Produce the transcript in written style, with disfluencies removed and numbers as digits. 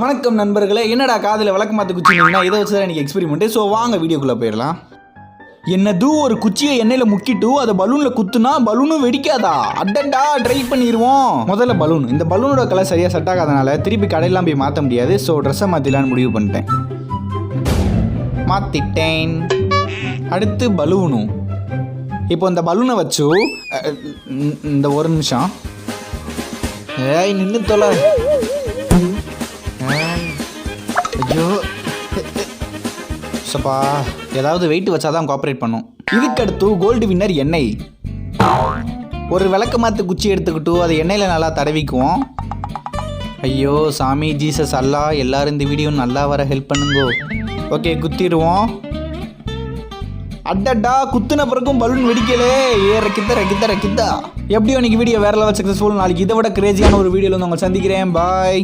வணக்கம் நண்பர்களே, என்னடா காதில் விளக்க மாற்ற குச்சிங்கன்னா இதை வச்சு தான் எனக்கு எக்ஸ்பெரிமெண்ட்டு. ஸோ வாங்க வீடியோக்குள்ளே போயிடலாம். என்னது ஒரு குச்சியை எண்ணெயில் முக்கிட்டு அதை பலூனில் குத்துனா பலூனும் வெடிக்காதா? அடடா, ட்ரை பண்ணிடுவோம். முதல்ல பலூன். இந்த பலூனோட கலர் சரியாக செட் ஆகாதனால திருப்பி கடையெல்லாம் போய் மாற்ற முடியாது. ஸோ ட்ரெஸ்ஸை மாற்றிடலான்னு முடிவு பண்ணிட்டேன். மாற்றிட்டேன். அடுத்து பலூனும். இப்போ இந்த பலூனை வச்சு இந்த ஒரு நிமிஷம் நின்று தொலை. ஐயோ சப்பா, ஏதாவது வெயிட் வச்சாதான் கோஆப்ரேட் பண்ணும். இதுக்கடுத்து கோல்டு வின்னர் எண்ணெய். ஒரு விளக்க மாற்று குச்சி எடுத்துக்கிட்டு அதை எண்ணெயில் நல்லா தடவிக்குவோம். ஐயோ சாமி, ஜீசஸ், அல்லா, எல்லாரும் இந்த வீடியோ நல்லா வர ஹெல்ப் பண்ணுங்கோ. ஓகே, குத்திடுவோம். அடடா, குத்துன பிறகும் பலூன் வெடிக்கலே. ரக்கித்தா எப்படியோ இன்னைக்கு வீடியோ வேற லெவல் சக்ஸஸ்ஃபுல். நாளைக்கு இதை விட கிரேசியான ஒரு வீடியோவில் வந்து உங்களை சந்திக்கிறேன். பாய்.